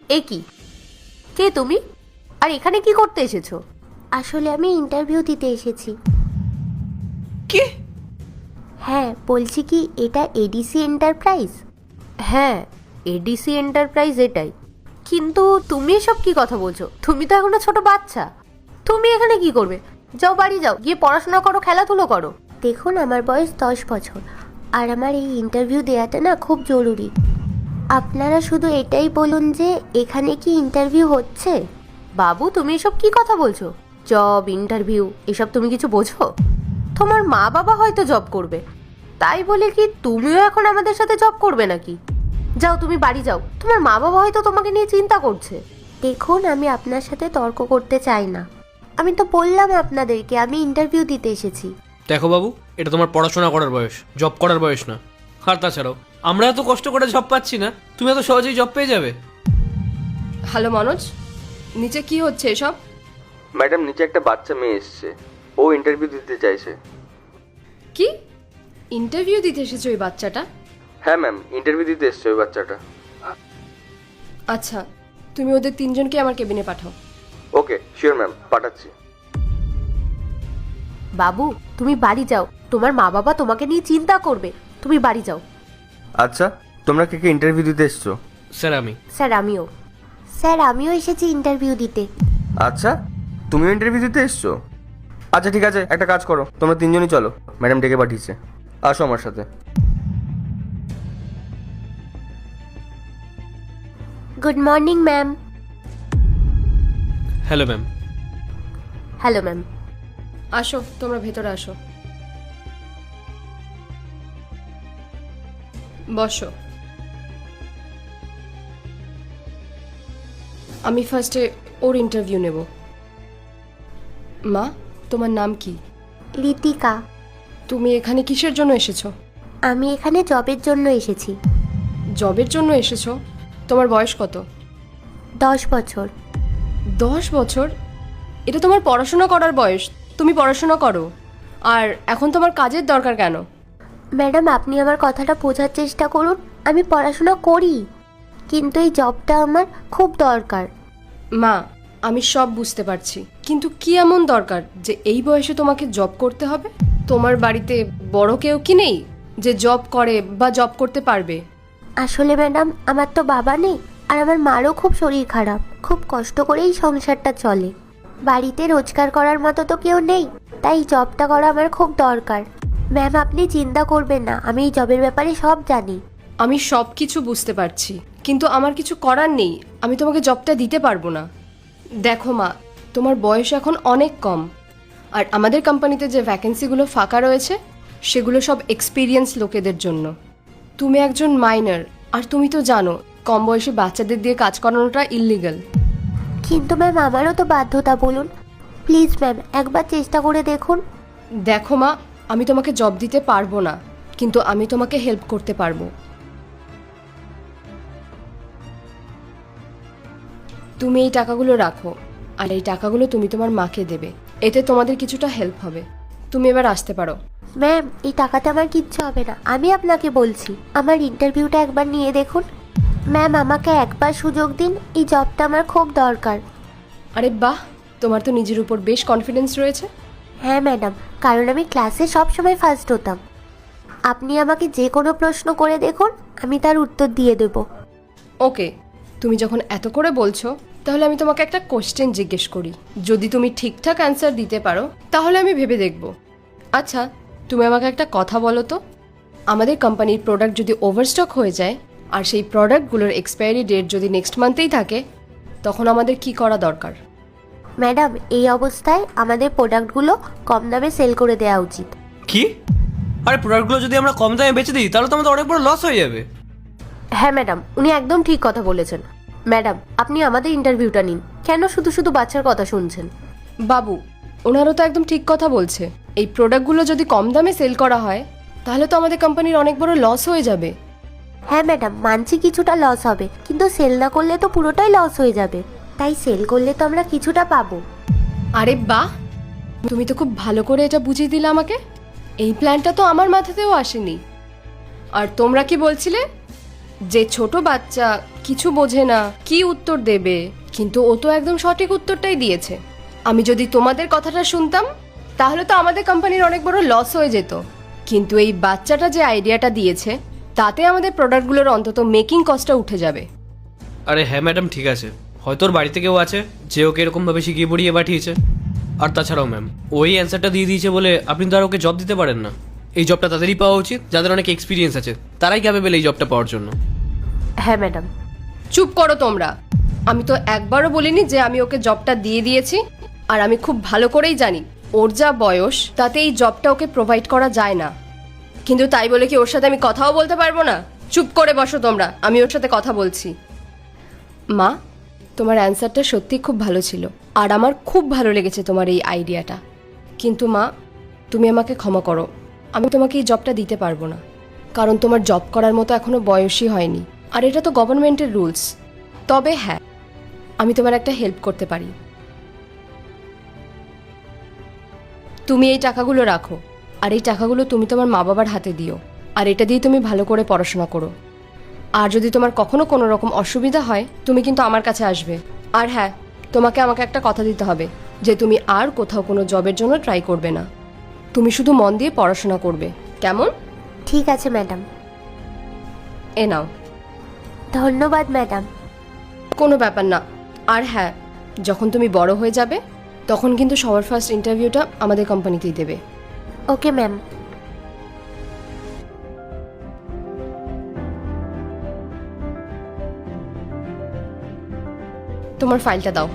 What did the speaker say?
এ কি? কে তুমি? আর এখানে কি করতে এসেছো? আসলে আমি ইন্টারভিউ দিতে এসেছি। কি? হ্যাঁ, বলছি কি এটা এডিসি এন্টারপ্রাইজ? হ্যাঁ, এডিসি এন্টারপ্রাইজ এটাই। কিন্তু তুমি এসব কি কথা বলছো? তুমি তো এখনো ছোট বাচ্চা। তুমি এখানে কি করবে? যাও বাড়ি যাও, গিয়ে পড়াশোনা করো, খেলাধুলো করো। দেখুন, আমার বয়স 10 বছর, আর আমার এই ইন্টারভিউ দেওয়াটা না খুব জরুরি। আপনারা শুধু এটাই বলুন যে এখানে কি ইন্টারভিউ হচ্ছে। বাবু, তুমি এসব কি কথা বলছো? জব, ইন্টারভিউ এসব তুমি কিছু বোঝো? তোমার মা বাবা হয়তো জব করবে, তাই বলে কি তুমিও এখন আমাদের সাথে জব করবে নাকি? যাও, তুমি বাড়ি যাও, তোমার মা বাবা হয়তো তোমাকে নিয়ে চিন্তা করছে। দেখুন, আমি আপনার সাথে তর্ক করতে চাই না। আমি তো বললাম আপনাদেরকে আমি ইন্টারভিউ দিতে এসেছি। দেখো বাবু, এটা তোমার পড়াশোনা করার বয়স, জব করার বয়স না। আর তাছাড়াও আমরা এত কষ্ট করে জব পাচ্ছি না, তুমি এত সহজেই জব পেয়ে যাবে? হ্যালো মনোজ, নিচে কি হচ্ছে এসব? ম্যাডাম, নিচে একটা বাচ্চা মেয়ে এসছে, ও ইন্টারভিউ দিতে চাইছে। কি ইন্টারভিউ দিতে এসেছে ওই বাচ্চাটা? হ্যাঁ ম্যাম, ইন্টারভিউ দিতে এসছে ওই বাচ্চাটা। আচ্ছা, তুমি ওদের তিনজনকে আমার কেবিনে পাঠাও। ওকে, শিওর ম্যাম, পাঠাচ্ছি। বাবু, তুমি বাড়ি যাও, তোমার মা বাবা তোমাকে নিয়ে চিন্তা করবে। তুমি বাড়ি যাও। আচ্ছা, তোমরা কে কে ইন্টারভিউ দিতে এসছো? স্যার আমি। স্যার আমিও। স্যার, আমিও এসেছি ইন্টারভিউ দিতে। আচ্ছা, তুমিও ইন্টারভিউ দিতে এসছো? আচ্ছা ঠিক আছে, একটা কাজ করো, তোমরা তিনজনই চলো, ম্যাডাম ডেকে পাঠিয়েছে, আসো আমার সাথে। Good morning ma'am. Hello ma'am. Hello ma'am. আসো, তোমরা ভেতরে আসো, বসো। আমি ফার্স্টে ওর ইন্টারভিউ নেব। মা, তোমার নাম কি? ঋতিকা। তুমি এখানে কিসের জন্য এসেছো? আমি এখানে জবের জন্য এসেছি। জবের জন্য এসেছো? তোমার বয়স কত? 10 বছর। 10 বছর? এটা তোমার পড়াশোনা করার বয়স, তুমি পড়াশোনা করো। আর এখন তোমার কাজের দরকার কেন? ম্যাডাম, আপনি আমার কথাটা বোঝার চেষ্টা করুন। আমি পড়াশোনা করি, কিন্তু এই জবটা আমার খুব দরকার। মা, আমি সব বুঝতে পারছি, কিন্তু কি এমন দরকার যে এই বয়সে তোমাকে জব করতে হবে? তোমার বাড়িতে বড় কেউ কি নেই যে জব করে বা জব করতে পারবে? আসলে ম্যাডাম, আমার তো বাবা নেই, আর আমার মারও খুব শরীর খারাপ। খুব কষ্ট করেই সংসারটা চলে। বাড়িতে রোজগার করার মতো তো কেউ নেই, তাই জবটা করা আমার খুব দরকার। ম্যাম, আপনি চিন্তা করবেন না, আমি এই জবের ব্যাপারে সব জানি। আমি সব কিছু বুঝতে পারছি, কিন্তু আমার কিছু করার নেই। আমি তোমাকে জবটা দিতে পারবো না। দেখো মা, তোমার বয়স এখন অনেক কম, আর আমাদের কোম্পানিতে যে ভ্যাকেন্সিগুলো ফাঁকা রয়েছে সেগুলো সব এক্সপিরিয়েন্স লোকেদের জন্য। তুমি একজন মাইনর, আর তুমি তো জানো কম বয়সী বাচ্চাদের দিয়ে কাজ করানোটা ইল্লিগাল। কিন্তু ম্যাম, আমারও তো বাধ্যতা। বলুন প্লিজ ম্যাম, একবার চেষ্টা করে দেখুন। দেখো মা, আমি তোমাকে জব দিতে পারবো না, কিন্তু আমি তোমাকে হেল্প করতে পারবো। তুমি এই টাকাগুলো রাখো, আর এই টাকাগুলো তুমি তোমার মাকে দেবে, এতে তোমাদের কিছুটা হেল্প হবে। তুমি এবার আসতে পারো। ম্যাম, এই টাকাতে আমার কিচ্ছু হবে না, আমি আপনাকে বলছি। আমার ইন্টারভিউটা একবার নিয়ে দেখুন। ম্যাম, আমাকে একবার সুযোগ দিন, এই জবটা আমার খুব দরকার। আরে বাহ, তোমার তো নিজের উপর বেশ কনফিডেন্স রয়েছে। হ্যাঁ ম্যাডাম, কারণ আমি ক্লাসে সব সময় ফার্স্ট হতাম। আপনি আমাকে যে কোনো প্রশ্ন করে দেখুন, আমি তার উত্তর দিয়ে দেব। ওকে, তুমি যখন এত করে বলছো, তাহলে আমি তোমাকে একটা কোশ্চেন জিজ্ঞেস করি। যদি তুমি ঠিকঠাক অ্যান্সার দিতে পারো তাহলে আমি ভেবে দেখব। আচ্ছা, তুমি আমাকে একটা কথা বলো তো, আমাদের কোম্পানির প্রোডাক্ট যদি ওভারস্টক হয়ে যায় আর সেই প্রোডাক্টগুলোর এক্সপায়ারি ডেট যদি নেক্সট মান্থেই থাকে, তখন আমাদের কি করা দরকার? ম্যাডাম, এই অবস্থায় আমাদের প্রোডাক্টগুলো কম দামে সেল করে দেওয়া উচিত। কি? আরে প্রোডাক্টগুলো যদি আমরা কম দামে বেচে দিই তাহলে তো আমাদের অনেক বড় লস হয়ে যাবে। হ্যাঁ ম্যাডাম, উনি একদম ঠিক কথা বলেছেন। ম্যাডাম, আপনি আমাদের ইন্টারভিউটা নিন, কেন শুধু শুধু বাচ্চার কথা শুনছেন? বাবু, ওনারও তো একদম ঠিক কথা বলছে। এই প্রোডাক্টগুলো যদি কম দামে সেল করা হয় তাহলে তো আমাদের কোম্পানির অনেক বড় লস হয়ে যাবে। হ্যাঁ ম্যাডাম, মানছি কিছুটা লস হবে, কিন্তু সেল না করলে তো পুরোটাই লস হয়ে যাবে। তাই সেল করলে তো আমরা কিছুটা পাবো। আরে বাহ, তুমি তো খুব ভালো করে এটা বুঝিয়ে দিলে আমাকে। এই প্ল্যানটা তো আমার মাথাতেও আসেনি। আর তোমরা কি বলছিলে যে ছোট বাচ্চা কিছু বোঝে না, কি উত্তর দেবে। কিন্তু ও তো একদম সঠিক উত্তরটাই দিয়েছে। আমি যদি তোমাদের কথাটা শুনতাম তাহলে তো আমাদের কোম্পানির অনেক বড় লস হয়ে যেত। কিন্তু এই বাচ্চাটা যে আইডিয়াটা দিয়েছে তাতে আমাদের প্রোডাক্টগুলোর অন্তত মেকিং কস্টটা উঠে যাবে। আরে হ্যাঁ ম্যাডাম, ঠিক আছে, হয়তো ওর বাড়িতে কেউ আছে যে ওকে এরকমভাবে শিখিয়ে পড়িয়ে পাঠিয়েছে। আর তাছাড়াও ম্যাম, ওই অ্যান্সারটা দিয়ে দিয়েছে বলে আপনি তো আর ওকে জব দিতে পারেন না। এই জবটা তাদেরই পাওয়া উচিত যাদের অনেক এক্সপিরিয়েন্স আছে, তারাই ক্যাপেবল এই জবটা পাওয়ার জন্য। হ্যাঁ ম্যাডাম। চুপ করো তোমরা। আমি তো একবারও বলিনি যে আমি ওকে জবটা দিয়ে দিয়েছি। আর আমি খুব ভালো করেই জানি ওর যা বয়স তাতে এই জবটা ওকে প্রোভাইড করা যায় না। কিন্তু তাই বলে কি ওর সাথে আমি কথাও বলতে পারবো না? চুপ করে বসো তোমরা, আমি ওর সাথে কথা বলছি। মা, তোমার অ্যান্সারটা সত্যি খুব ভালো ছিল আর আমার খুব ভালো লেগেছে তোমার এই আইডিয়াটা। কিন্তু মা, তুমি আমাকে ক্ষমা করো, আমি তোমাকে এই জবটা দিতে পারবো না। কারণ তোমার জব করার মতো এখনো বয়সই হয়নি, আর এটা তো গভর্নমেন্টের রুলস। তবে হ্যাঁ, আমি তোমার একটা হেল্প করতে পারি। তুমি এই টাকাগুলো রাখো, আর এই টাকাগুলো তুমি তোমার মা বাবার হাতে দিও, আর এটা দিয়ে তুমি ভালো করে পড়াশোনা করো। আর যদি তোমার কখনো কোনো রকম অসুবিধা হয় তুমি কিন্তু আমার কাছে আসবে। আর হ্যাঁ, তোমাকে আমাকে একটা কথা দিতে হবে যে তুমি আর কোথাও কোনো জবের জন্য ট্রাই করবে না। তুমি শুধু মন দিয়ে পড়াশোনা করবে, কেমন? ঠিক আছে ম্যাডাম। এ নাও। ধন্যবাদ ম্যাডাম। কোনো ব্যাপার না। আর হ্যাঁ, যখন তুমি বড় হয়ে যাবে তখন কিন্তু সবার ফার্স্ট ইন্টারভিউটা আমাদের কোম্পানিতেই দেবে। Okay ma'am. তোমার ফাইলটা দাও।